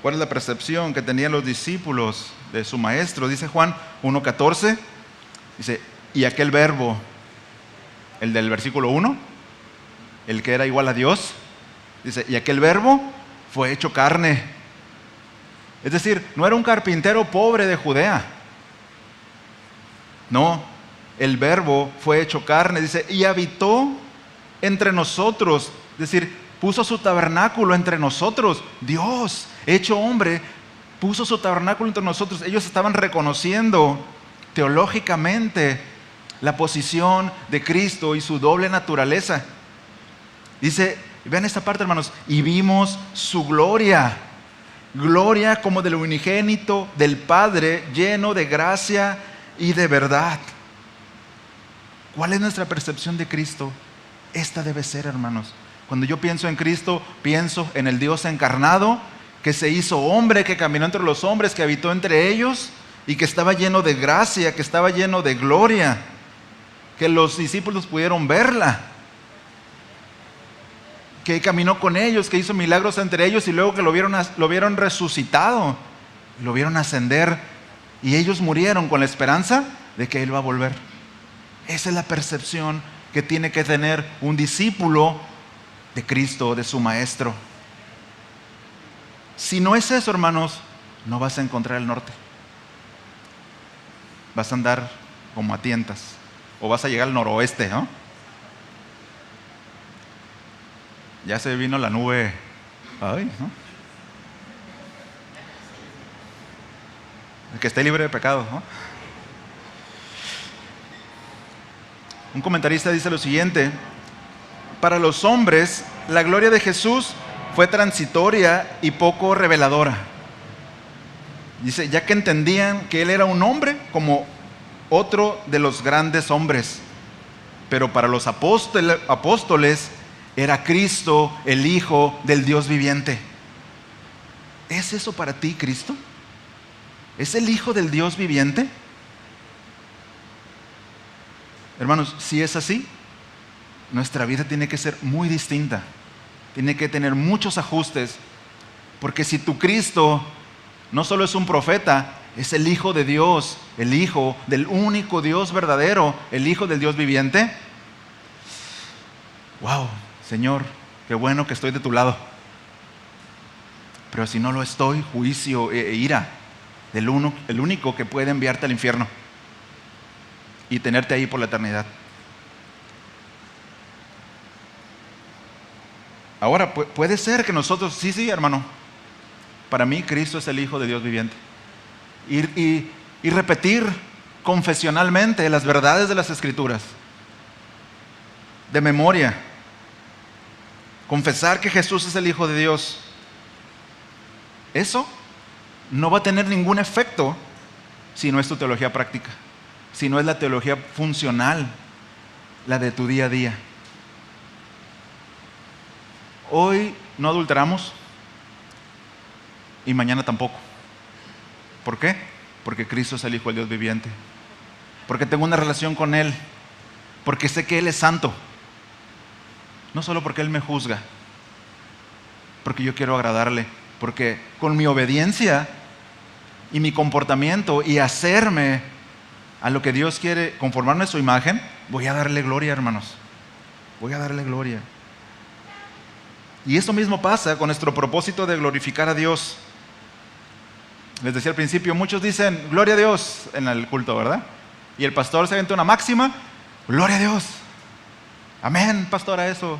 Speaker 2: ¿Cuál es la percepción que tenían los discípulos de su maestro? Dice Juan 1:14, dice, y aquel verbo, el del versículo 1, el que era igual a Dios, dice, y aquel verbo fue hecho carne. Es decir, no era un carpintero pobre de Judea. No, el verbo fue hecho carne, dice, y habitó entre nosotros. Es decir, puso su tabernáculo entre nosotros. Dios, hecho hombre, puso su tabernáculo entre nosotros. Ellos estaban reconociendo teológicamente la posición de Cristo y su doble naturaleza. Dice, vean esta parte, hermanos, y vimos su gloria. Gloria como del unigénito del Padre, lleno de gracia y de verdad. ¿Cuál es nuestra percepción de Cristo? Esta debe ser, hermanos. Cuando yo pienso en Cristo, pienso en el Dios encarnado, que se hizo hombre, que caminó entre los hombres, que habitó entre ellos y que estaba lleno de gracia, que estaba lleno de gloria, que los discípulos pudieron verla, que caminó con ellos, que hizo milagros entre ellos y luego que lo vieron resucitado, lo vieron ascender y ellos murieron con la esperanza de que Él va a volver. Esa es la percepción que tiene que tener un discípulo de Cristo, de su Maestro. Si no es eso, hermanos, no vas a encontrar el norte. Vas a andar como a tientas, o vas a llegar al noroeste, ¿no? Ya se vino la nube. Ay, ¿no? El que esté libre de pecado, ¿no? Un comentarista dice lo siguiente: para los hombres, la gloria de Jesús fue transitoria y poco reveladora. Dice, ya que entendían que Él era un hombre como otro de los grandes hombres. Pero para los apóstoles era Cristo, el Hijo del Dios viviente. ¿Es eso para ti, Cristo? ¿Es el Hijo del Dios viviente? Hermanos, si es así, nuestra vida tiene que ser muy distinta. Tiene que tener muchos ajustes. Porque si tu Cristo no solo es un profeta, es el Hijo de Dios, el Hijo del único Dios verdadero, el Hijo del Dios viviente. Wow, Señor, qué bueno que estoy de tu lado. Pero si no lo estoy, juicio e ira del el único que puede enviarte al infierno y tenerte ahí por la eternidad. Ahora, puede ser que nosotros, sí, hermano, para mí Cristo es el Hijo de Dios viviente. Y repetir confesionalmente las verdades de las Escrituras, de memoria. Confesar que Jesús es el Hijo de Dios. Eso no va a tener ningún efecto si no es tu teología práctica, si no es la teología funcional, la de tu día a día. Hoy no adulteramos y mañana tampoco. ¿Por qué? Porque Cristo es el Hijo del Dios viviente. Porque tengo una relación con Él. Porque sé que Él es santo. No solo porque Él me juzga. Porque yo quiero agradarle. Porque con mi obediencia y mi comportamiento y hacerme a lo que Dios quiere, conformarme a su imagen, voy a darle gloria, hermanos. Voy a darle gloria. Y eso mismo pasa con nuestro propósito de glorificar a Dios. Les decía al principio, muchos dicen, gloria a Dios en el culto, ¿verdad? Y el pastor se aventa una máxima, gloria a Dios. Amén, pastor, a eso.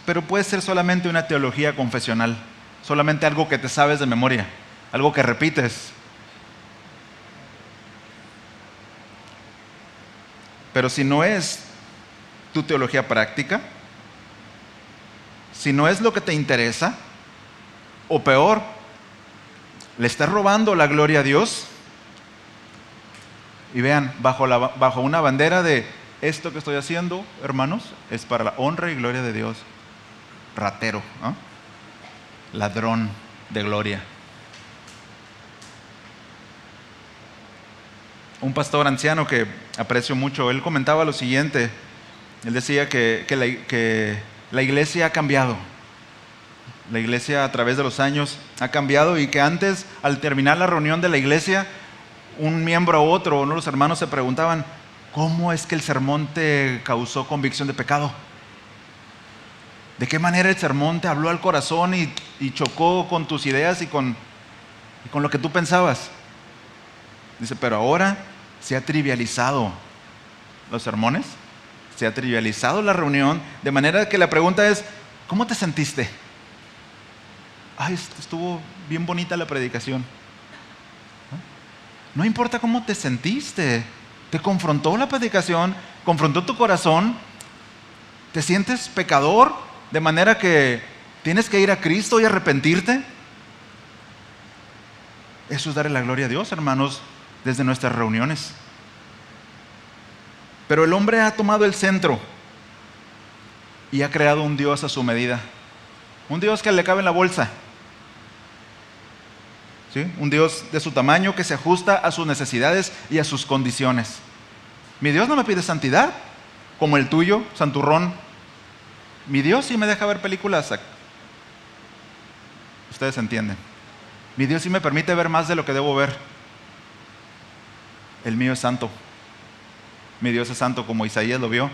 Speaker 2: Pero puede ser solamente una teología confesional, solamente algo que te sabes de memoria. algo que repites. Pero si no es tu teología práctica, si no es lo que te interesa, o peor, le estás robando la gloria a Dios. Y vean, bajo una bandera de esto que estoy haciendo, hermanos, es para la honra y gloria de Dios. Ratero, ¿no? Ladrón de gloria. Un pastor anciano que aprecio mucho, él comentaba lo siguiente. Él decía que la iglesia ha cambiado. La iglesia a través de los años ha cambiado y que antes, al terminar la reunión de la iglesia, un miembro u otro, uno de los hermanos se preguntaban, ¿cómo es que el sermón te causó convicción de pecado? ¿De qué manera el sermón te habló al corazón y chocó con tus ideas y con lo que tú pensabas? Dice, pero ahora se ha trivializado los sermones, se ha trivializado la reunión, de manera que la pregunta es, ¿cómo te sentiste? Ay, estuvo bien bonita la predicación. No importa cómo te sentiste, te confrontó la predicación, confrontó tu corazón, te sientes pecador, de manera que tienes que ir a Cristo y arrepentirte. Eso es darle la gloria a Dios, hermanos, desde nuestras reuniones. Pero el hombre ha tomado el centro y ha creado un Dios a su medida. Un Dios que le cabe en la bolsa. ¿Sí? Un Dios de su tamaño que se ajusta a sus necesidades y a sus condiciones. Mi Dios no me pide santidad, como el tuyo, santurrón. Mi Dios sí me deja ver películas. Ustedes entienden. Mi Dios sí me permite ver más de lo que debo ver. El mío es santo. Mi Dios es santo como Isaías lo vio.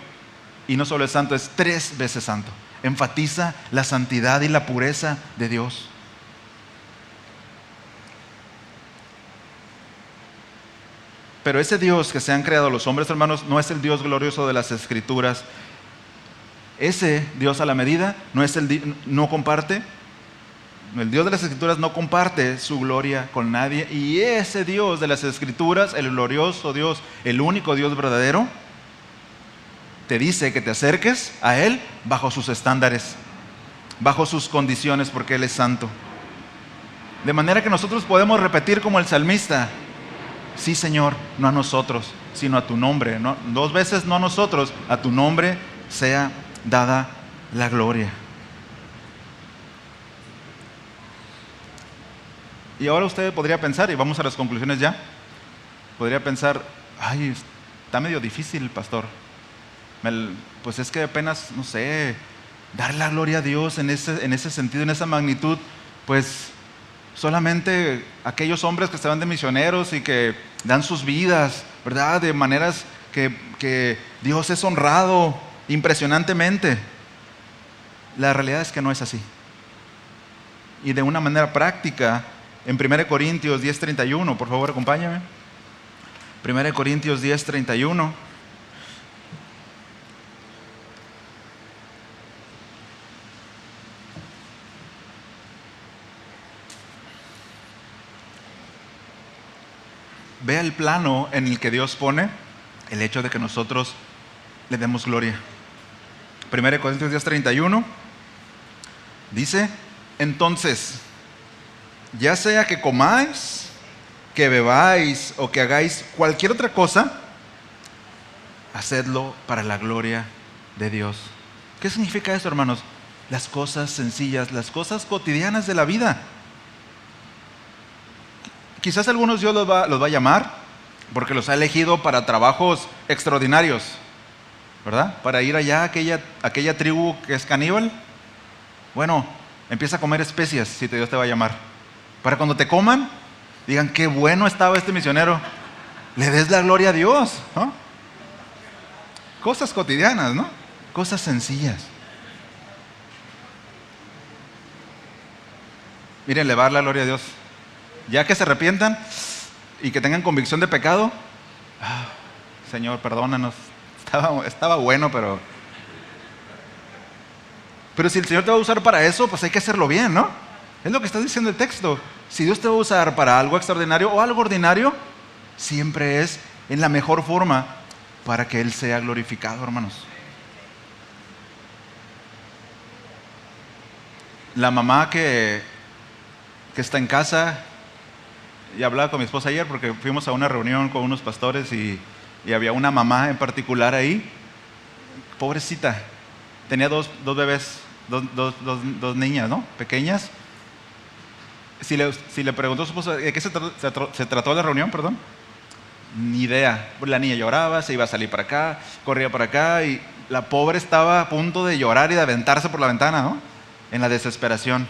Speaker 2: Y no solo es santo, es 3 veces santo. Enfatiza la santidad y la pureza de Dios. Pero ese Dios que se han creado los hombres, hermanos, no es el Dios glorioso de las Escrituras. Ese Dios a la medida no comparte. El Dios de las Escrituras no comparte su gloria con nadie. Y ese Dios de las Escrituras, el glorioso Dios, el único Dios verdadero, te dice que te acerques a Él bajo sus estándares, bajo sus condiciones, porque Él es santo. De manera que nosotros podemos repetir como el salmista, sí, Señor, no a nosotros, sino a tu nombre. No, 2 veces no a nosotros, a tu nombre sea dada la gloria. Y ahora usted podría pensar, y vamos a las conclusiones ya, podría pensar, ay, está medio difícil, pastor. Pues es que apenas, no sé, dar la gloria a Dios en ese sentido, en esa magnitud, pues solamente aquellos hombres que estaban de misioneros y que dan sus vidas, ¿verdad? De maneras que Dios es honrado impresionantemente. La realidad es que no es así. Y de una manera práctica, en 1 Corintios 10:31, por favor, acompáñame. 1 Corintios 10:31. Vea el plano en el que Dios pone el hecho de que nosotros le demos gloria. 1 Corintios 10:31 dice, entonces, ya sea que comáis, que bebáis o que hagáis cualquier otra cosa, hacedlo para la gloria de Dios. ¿Qué significa eso, hermanos? Las cosas sencillas, las cosas cotidianas de la vida. Quizás algunos Dios los va a llamar porque los ha elegido para trabajos extraordinarios, ¿verdad? Para ir allá a aquella tribu que es caníbal. Bueno, empieza a comer especias si Dios te va a llamar. Para cuando te coman, digan, qué bueno estaba este misionero. Le des la gloria a Dios, ¿no? Cosas cotidianas, ¿no? Cosas sencillas. Miren, le va a dar la gloria a Dios. Ya que se arrepientan y que tengan convicción de pecado, Señor, perdónanos, estaba bueno, pero si el Señor te va a usar para eso, pues hay que hacerlo bien, ¿no? Es lo que está diciendo el texto. Si Dios te va a usar para algo extraordinario o algo ordinario, siempre es en la mejor forma para que Él sea glorificado, hermanos. La mamá que está en casa, y hablaba con mi esposa ayer porque fuimos a una reunión con unos pastores y había una mamá en particular ahí, pobrecita, tenía dos bebés, dos niñas, ¿no? Pequeñas. Si le preguntó a su esposa de qué se trató la reunión, perdón, ni idea. La niña lloraba, se iba a salir para acá, corría para acá y la pobre estaba a punto de llorar y de aventarse por la ventana, ¿no? En la desesperación.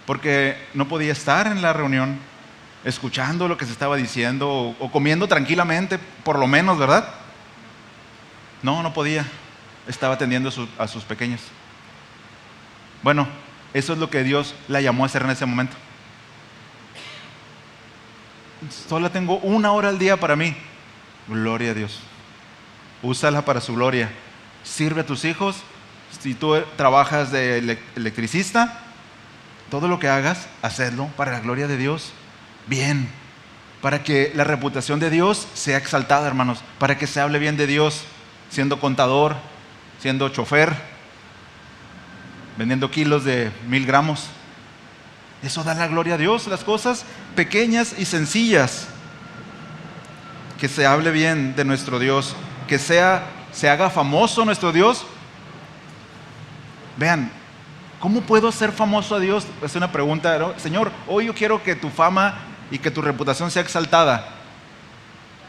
Speaker 2: Porque no podía estar en la reunión escuchando lo que se estaba diciendo o comiendo tranquilamente, por lo menos, ¿verdad? No podía. Estaba atendiendo a sus pequeños. Bueno, eso es lo que Dios la llamó a hacer en ese momento. Solo tengo 1 hora al día para mí. Gloria a Dios. Úsala para su gloria. Sirve a tus hijos. Si tú trabajas de electricista, todo lo que hagas, hacedlo para la gloria de Dios. Bien. Para que la reputación de Dios sea exaltada, hermanos. Para que se hable bien de Dios. Siendo contador, siendo chofer, vendiendo kilos de 1000 gramos. Eso da la gloria a Dios. Las cosas pequeñas y sencillas. Que se hable bien de nuestro Dios. Que se haga famoso nuestro Dios. Vean, ¿cómo puedo hacer famoso a Dios? Es una pregunta, ¿no? Señor, hoy yo quiero que tu fama y que tu reputación sea exaltada.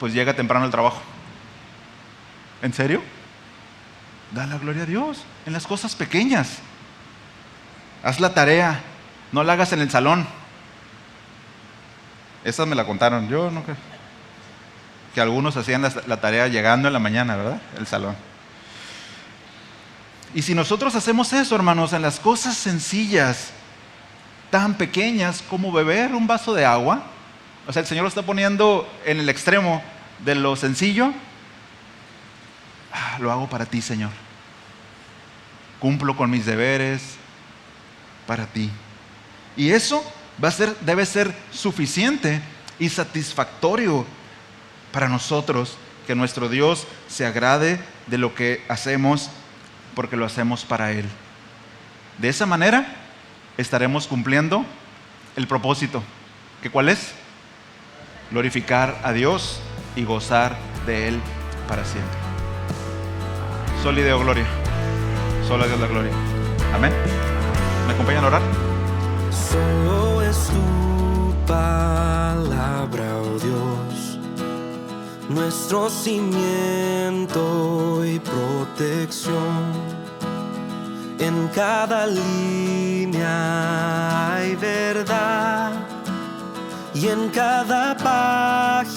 Speaker 2: Pues llega temprano al trabajo. ¿En serio? Da la gloria a Dios en las cosas pequeñas. Haz la tarea, no la hagas en el salón. Esa me la contaron, yo no creo. Que algunos hacían la tarea llegando en la mañana, ¿verdad? El salón. Y si nosotros hacemos eso, hermanos, en las cosas sencillas, tan pequeñas como beber un vaso de agua, o sea, el Señor lo está poniendo en el extremo de lo sencillo. Lo hago para ti, Señor. Cumplo con mis deberes para ti. Y eso debe ser suficiente y satisfactorio para nosotros, que nuestro Dios se agrade de lo que hacemos, porque lo hacemos para Él. De esa manera estaremos cumpliendo el propósito. ¿Que cuál es? Glorificar a Dios y gozar de Él para siempre. Soli Deo Gloria. Solo a Dios la gloria. Amén. ¿Me acompañan a orar?
Speaker 1: Solo es tu palabra, oh Dios, nuestro cimiento y protección. En cada línea hay verdad y en cada página